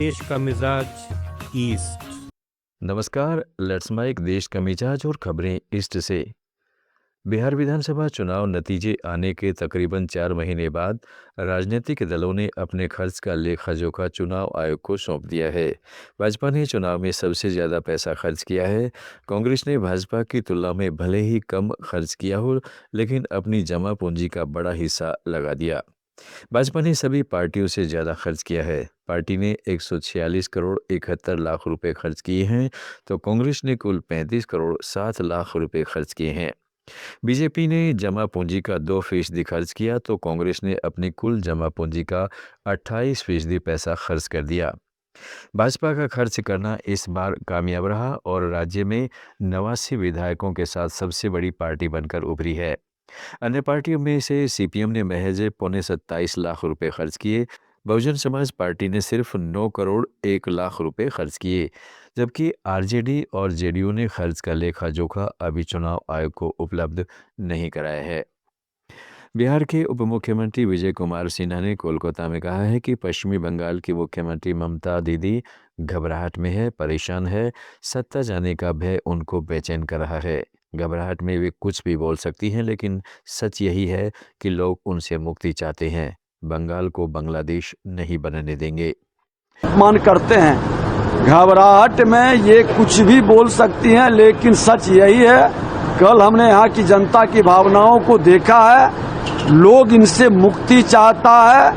देश का मिजाज ईस्ट। नमस्कार, लेट्स माइक देश का मिजाज और खबरें ईस्ट से। बिहार विधानसभा चुनाव नतीजे आने के तकरीबन 4 महीने बाद राजनीतिक दलों ने अपने खर्च का लेखा जोखा चुनाव आयोग को सौंप दिया है। भाजपा ने चुनाव में सबसे ज़्यादा पैसा खर्च किया है। कांग्रेस ने भाजपा की तुलना में भले ही कम खर्च किया हो, लेकिन अपनी जमा पूंजी का बड़ा हिस्सा लगा दिया। भाजपा ने सभी पार्टियों से ज़्यादा खर्च किया है। पार्टी ने 146 करोड़ 71 लाख रुपए खर्च किए हैं, तो कांग्रेस ने कुल 35 करोड़ 7 लाख रुपए खर्च किए हैं। बीजेपी ने जमा पूंजी का 2% खर्च किया, तो कांग्रेस ने अपनी कुल जमा पूंजी का 28% पैसा खर्च कर दिया। भाजपा का खर्च करना इस बार कामयाब रहा और राज्य में 89 विधायकों के साथ सबसे बड़ी पार्टी बनकर उभरी है। अन्य पार्टियों में से सीपीएम ने महज 27 लाख रुपए खर्च किए। बहुजन समाज पार्टी ने सिर्फ 9 करोड़ 1 लाख रुपए खर्च किए, जबकि आरजेडी और जेडीयू ने खर्च का लेखा जोखा अभी चुनाव आयोग को उपलब्ध नहीं कराया है। बिहार के उप मुख्यमंत्री विजय कुमार सिन्हा ने कोलकाता में कहा है कि पश्चिमी बंगाल की मुख्यमंत्री ममता दीदी घबराहट में है, परेशान है। सत्ता जाने का भय उनको बेचैन कर रहा है। घबराहट में वे कुछ भी बोल सकती हैं, लेकिन सच यही है कि लोग उनसे मुक्ति चाहते हैं। बंगाल को बांग्लादेश नहीं बनने देंगे। मान करते हैं, घबराहट में ये कुछ भी बोल सकती हैं, लेकिन सच यही है। कल हमने यहाँ की जनता की भावनाओं को देखा है। लोग इनसे मुक्ति चाहता है।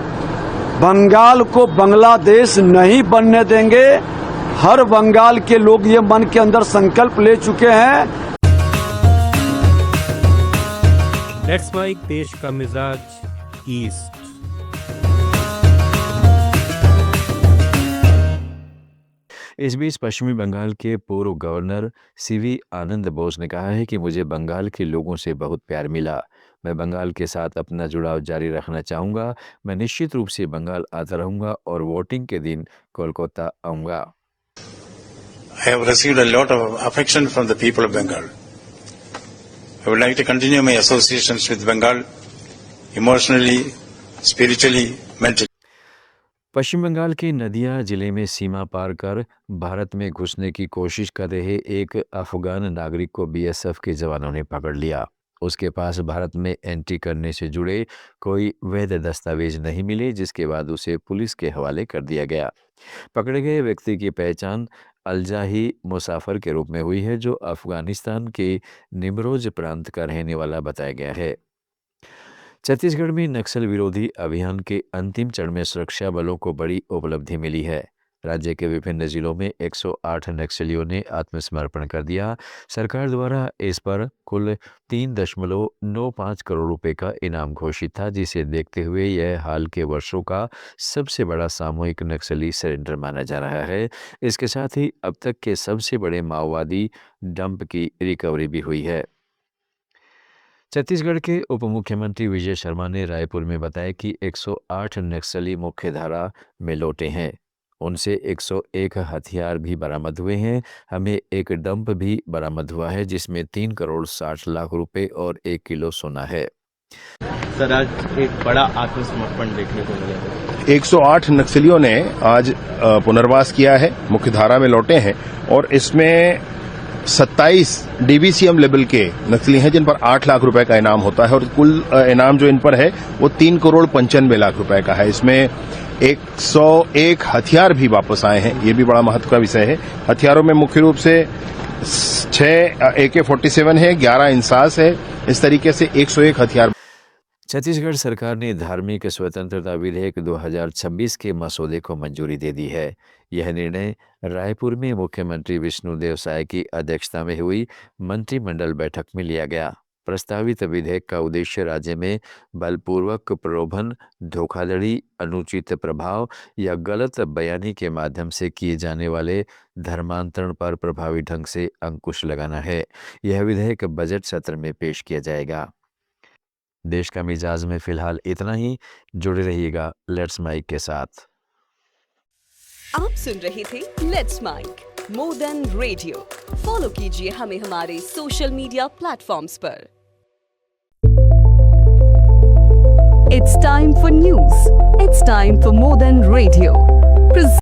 बंगाल को बांग्लादेश नहीं बनने देंगे। हर बंगाल के लोग ये मन के अंदर संकल्प ले चुके हैं। लेट्स माइक देश का मिजाज ईस्ट। इस बीच पश्चिमी बंगाल के पूर्व गवर्नर सीवी आनंद बोस ने कहा है कि मुझे बंगाल के लोगों से बहुत प्यार मिला। मैं बंगाल के साथ अपना जुड़ाव जारी रखना चाहूँगा। मैं निश्चित रूप से बंगाल आता रहूँगा और वोटिंग के दिन कोलकाता आऊँगा। I have received a lot of affection from the people of Bengal. I would like to continue my associations with Bengal emotionally, spiritually, mentally. पश्चिम बंगाल के नदिया जिले में सीमा पार कर भारत में घुसने की कोशिश कर रहे एक अफगान नागरिक को बीएसएफ के जवानों ने पकड़ लिया। उसके पास भारत में एंट्री करने से जुड़े कोई वैध दस्तावेज नहीं मिले, जिसके बाद उसे पुलिस के हवाले कर दिया गया। पकड़े गए व्यक्ति की पहचान अलजाही मुसाफर के रूप में हुई है, जो अफगानिस्तान के निमरोज प्रांत का रहने वाला बताया गया है। छत्तीसगढ़ में नक्सल विरोधी अभियान के अंतिम चरण में सुरक्षा बलों को बड़ी उपलब्धि मिली है। राज्य के विभिन्न जिलों में 108 नक्सलियों ने आत्मसमर्पण कर दिया। सरकार द्वारा इस पर कुल 3.95 करोड़ रुपए का इनाम घोषित था, जिसे देखते हुए यह हाल के वर्षों का सबसे बड़ा सामूहिक नक्सली सरेंडर माना जा रहा है। इसके साथ ही अब तक के सबसे बड़े माओवादी डंप की रिकवरी भी हुई है। छत्तीसगढ़ के उप मुख्यमंत्री विजय शर्मा ने रायपुर में बताया कि 108 नक्सली मुख्यधारा में लौटे हैं। उनसे 101 हथियार भी बरामद हुए हैं। हमें एक डंप भी बरामद हुआ है, जिसमें 3 करोड़ 60 लाख रुपए और 1 किलो सोना है। सर, आज एक बड़ा आत्मसमर्पण देखने को मिला है। 108 नक्सलियों ने आज पुनर्वास किया है, मुख्यधारा में लौटे हैं और इसमें 27 डीबीसीएम लेवल के नक्सली हैं, जिन पर 8 लाख रुपए का इनाम होता है और कुल इनाम जो इन पर है वो 3 करोड़ 95 लाख रुपए का है। इसमें 101 हथियार भी वापस आए हैं, ये भी बड़ा महत्व का विषय है। हथियारों में मुख्य रूप से 6 AK-47 है, 11 इंसास है। इस तरीके से 101 हथियार। छत्तीसगढ़ सरकार ने धार्मिक स्वतंत्रता विधेयक 2026 के मसौदे को मंजूरी दे दी है। यह निर्णय रायपुर में मुख्यमंत्री विष्णुदेव साय की अध्यक्षता में हुई मंत्रिमंडल बैठक में लिया गया। प्रस्तावित विधेयक का उद्देश्य राज्य में बलपूर्वक प्रलोभन, धोखाधड़ी, अनुचित प्रभाव या गलत बयानी के माध्यम से किए जाने वाले धर्मांतरण पर प्रभावी ढंग से अंकुश लगाना है। यह विधेयक बजट सत्र में पेश किया जाएगा। देश का मिजाज में फिलहाल इतना ही। जुड़े रहिएगा लेट्स माइक के साथ। आप सुन रहे थे let's mic more than radio. Follow कीजिए हमें हमारे सोशल मीडिया प्लेटफॉर्म्स पर। It's time for news. It's time for more than radio.